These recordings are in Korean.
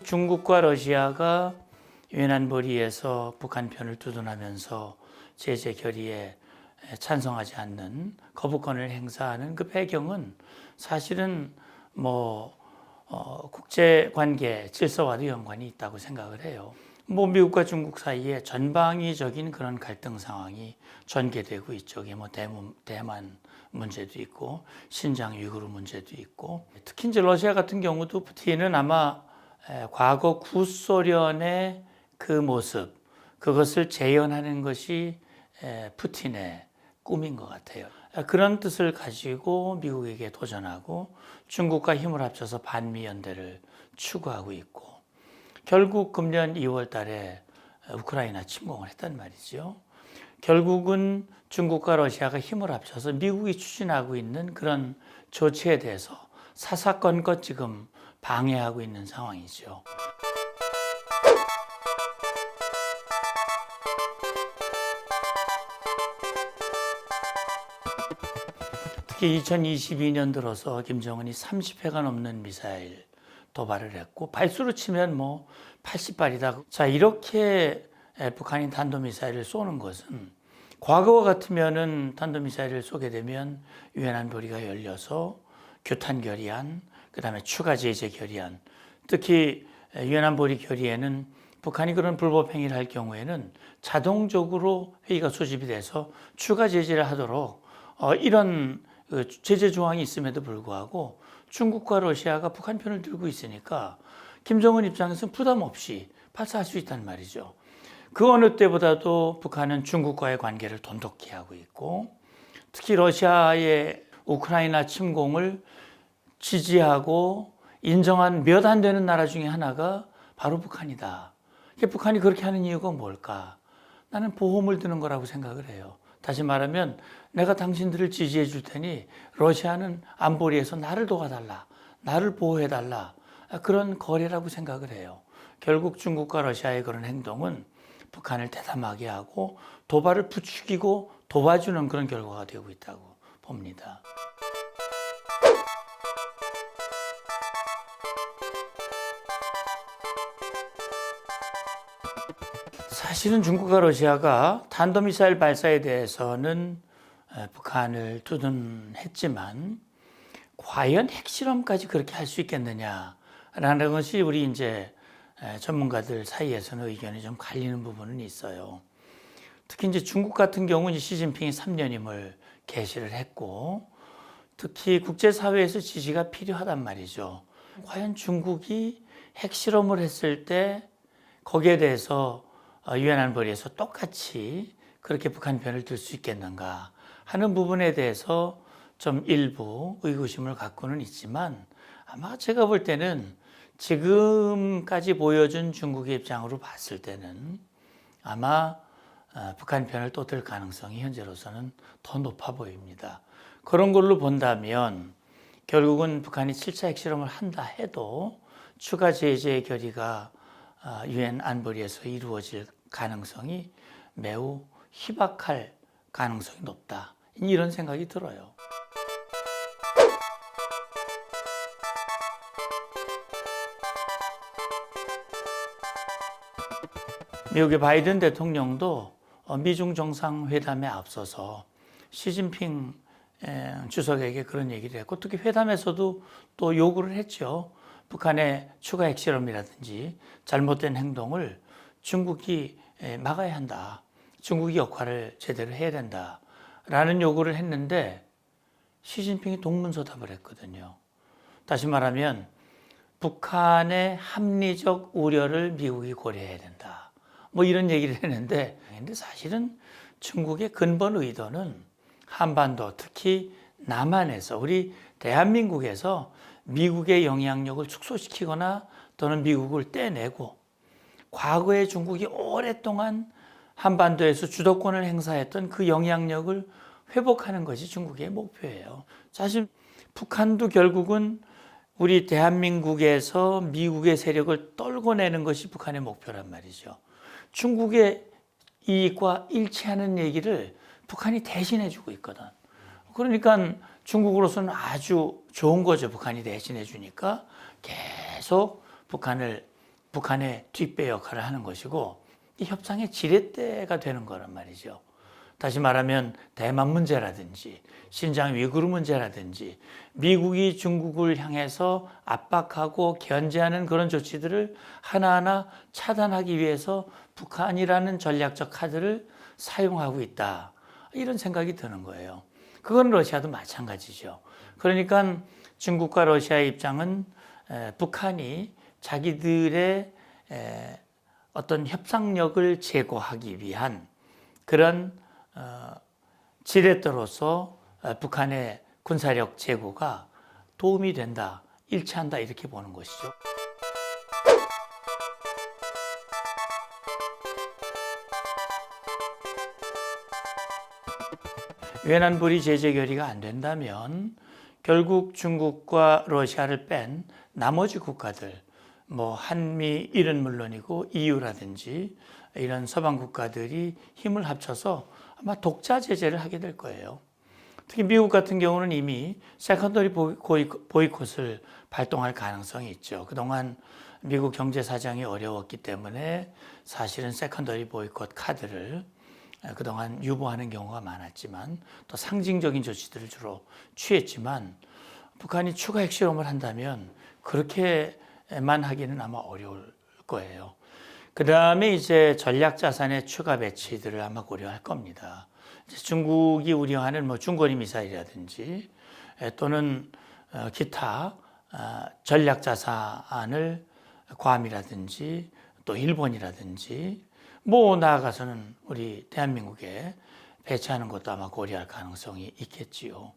중국과 러시아가 유엔 안보리에서 북한 편을 두둔하면서 제재 결의에 찬성하지 않는 거부권을 행사하는 그 배경은 사실은 국제 관계 질서와도 연관이 있다고 생각을 해요. 미국과 중국 사이에 전방위적인 그런 갈등 상황이 전개되고 있죠. 이게 대만 문제도 있고 신장 위구르 문제도 있고, 특히 이제 러시아 같은 경우도 푸틴은 아마 과거 구소련의 그 모습, 그것을 재현하는 것이 푸틴의 꿈인 것 같아요. 그런 뜻을 가지고 미국에게 도전하고 중국과 힘을 합쳐서 반미 연대를 추구하고 있고, 결국 금년 2월 달에 우크라이나 침공을 했단 말이죠. 결국은 중국과 러시아가 힘을 합쳐서 미국이 추진하고 있는 그런 조치에 대해서 사사건건 지금 방해하고 있는 상황이죠. 특히 2022년 들어서 김정은이 30회가 넘는 미사일 도발을 했고, 발수로 치면 80발이다. 자, 이렇게 북한이 탄도미사일을 쏘는 것은, 과거와 같으면은 탄도미사일을 쏘게 되면 유엔 안보리가 열려서 규탄 결의안, 그다음에 추가 제재 결의안, 특히 유엔 안보리 결의에는 북한이 그런 불법 행위를 할 경우에는 자동적으로 회의가 소집이 돼서 추가 제재를 하도록 이런 제재 조항이 있음에도 불구하고 중국과 러시아가 북한 편을 들고 있으니까 김정은 입장에서는 부담 없이 발사할 수 있단 말이죠. 그 어느 때보다도 북한은 중국과의 관계를 돈독히 하고 있고, 특히 러시아의 우크라이나 침공을 지지하고 인정한 몇 안 되는 나라 중에 하나가 바로 북한이다. 북한이 그렇게 하는 이유가 뭘까? 나는 보험을 드는 거라고 생각을 해요. 다시 말하면 내가 당신들을 지지해 줄 테니 러시아는 안보리에서 나를 도와달라, 나를 보호해달라, 그런 거래라고 생각을 해요. 결국 중국과 러시아의 그런 행동은 북한을 대담하게 하고 도발을 부추기고 도와주는 그런 결과가 되고 있다고 봅니다. 사실은 중국과 러시아가 탄도미사일 발사에 대해서는 북한을 두둔했지만 과연 핵실험까지 그렇게 할 수 있겠느냐라는 것이 우리 이제 전문가들 사이에서는 의견이 좀 갈리는 부분은 있어요. 특히 이제 중국 같은 경우는 시진핑이 3년임을 개시를 했고, 특히 국제사회에서 지지가 필요하단 말이죠. 과연 중국이 핵실험을 했을 때 거기에 대해서 유엔 안보리에서 똑같이 그렇게 북한 편을 들 수 있겠는가 하는 부분에 대해서 좀 일부 의구심을 갖고는 있지만, 아마 제가 볼 때는 지금까지 보여준 중국의 입장으로 봤을 때는 아마 북한 편을 또 들 가능성이 현재로서는 더 높아 보입니다. 그런 걸로 본다면 결국은 북한이 7차 핵실험을 한다 해도 추가 제재 결의가 유엔 안보리에서 이루어질 가능성이 매우 희박할 가능성이 높다, 이런 생각이 들어요. 미국의 바이든 대통령도 미중 정상회담에 앞서서 시진핑 주석에게 그런 얘기를 했고, 특히 회담에서도 또 요구를 했죠. 북한의 추가 핵실험이라든지 잘못된 행동을 중국이 막아야 한다. 중국이 역할을 제대로 해야 된다라는 요구를 했는데 시진핑이 동문서답을 했거든요. 다시 말하면 북한의 합리적 우려를 미국이 고려해야 된다, 이런 얘기를 했는데, 근데 사실은 중국의 근본 의도는 한반도, 특히 남한에서, 우리 대한민국에서 미국의 영향력을 축소시키거나 또는 미국을 떼내고, 과거에 중국이 오랫동안 한반도에서 주도권을 행사했던 그 영향력을 회복하는 것이 중국의 목표예요. 사실 북한도 결국은 우리 대한민국에서 미국의 세력을 떨궈내는 것이 북한의 목표란 말이죠. 중국의 이익과 일치하는 얘기를 북한이 대신해주고 있거든. 그러니까 중국으로서는 아주 좋은 거죠. 북한이 대신해 주니까 계속 북한의 뒷배 역할을 하는 것이고, 이 협상의 지렛대가 되는 거란 말이죠. 다시 말하면 대만 문제라든지 신장 위구르 문제라든지 미국이 중국을 향해서 압박하고 견제하는 그런 조치들을 하나하나 차단하기 위해서 북한이라는 전략적 카드를 사용하고 있다. 이런 생각이 드는 거예요. 그건 러시아도 마찬가지죠. 그러니까 중국과 러시아의 입장은 북한이 자기들의 어떤 협상력을 제고하기 위한 그런 지렛대로서 북한의 군사력 제고가 도움이 된다, 일치한다 이렇게 보는 것이죠. 외환불이 제재 결의가 안 된다면 결국 중국과 러시아를 뺀 나머지 국가들, 뭐 한미일은 물론이고 EU라든지 이런 서방 국가들이 힘을 합쳐서 아마 독자 제재를 하게 될 거예요. 특히 미국 같은 경우는 이미 세컨더리 보이콧을 발동할 가능성이 있죠. 그동안 미국 경제 사정이 어려웠기 때문에 사실은 세컨더리 보이콧 카드를 그동안 유보하는 경우가 많았지만 또 상징적인 조치들을 주로 취했지만 북한이 추가 핵실험을 한다면 그렇게만 하기는 아마 어려울 거예요. 그 다음에 이제 전략자산의 추가 배치들을 아마 고려할 겁니다. 중국이 우려하는 뭐 중거리 미사일이라든지 또는 기타 전략자산을 괌이라든지 또 일본이라든지 뭐 나아가서는 우리 대한민국에 배치하는 것도 아마 고려할 가능성이 있겠지요.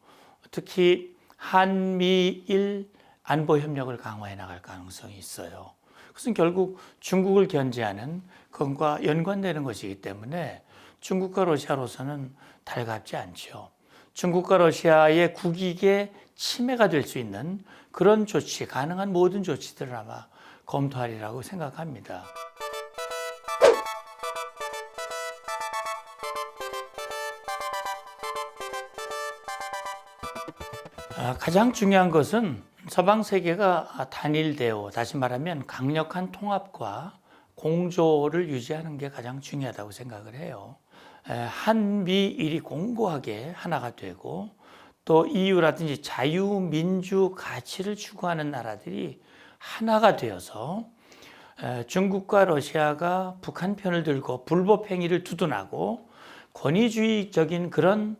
특히 한미일 안보 협력을 강화해 나갈 가능성이 있어요. 그것은 결국 중국을 견제하는 것과 연관되는 것이기 때문에 중국과 러시아로서는 달갑지 않죠. 중국과 러시아의 국익에 침해가 될 수 있는 그런 조치, 가능한 모든 조치들을 아마 검토하리라고 생각합니다. 가장 중요한 것은 서방 세계가 단일되어, 다시 말하면 강력한 통합과 공조를 유지하는 게 가장 중요하다고 생각을 해요. 한미일이 공고하게 하나가 되고 또 EU라든지 자유민주 가치를 추구하는 나라들이 하나가 되어서 중국과 러시아가 북한 편을 들고 불법 행위를 두둔하고 권위주의적인 그런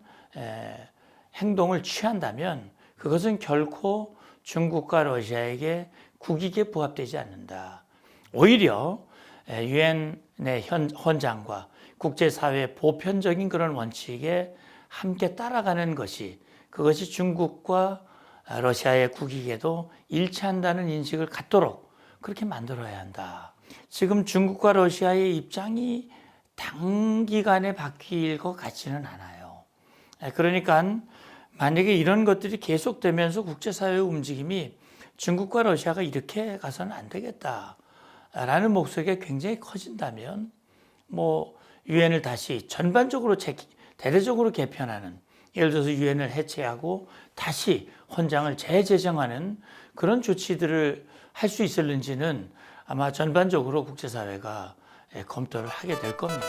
행동을 취한다면 그것은 결코 중국과 러시아에게 국익에 부합되지 않는다. 오히려 유엔의 헌장과 국제사회의 보편적인 그런 원칙에 함께 따라가는 것이, 그것이 중국과 러시아의 국익에도 일치한다는 인식을 갖도록 그렇게 만들어야 한다. 지금 중국과 러시아의 입장이 단기간에 바뀔 것 같지는 않아요. 그러니까 만약에 이런 것들이 계속되면서 국제사회의 움직임이 중국과 러시아가 이렇게 가서는 안 되겠다라는 목소리가 굉장히 커진다면 뭐 유엔을 다시 전반적으로 대대적으로 개편하는, 예를 들어서 유엔을 해체하고 다시 헌장을 재제정하는 그런 조치들을 할 수 있을는지는 아마 전반적으로 국제사회가 검토를 하게 될 겁니다.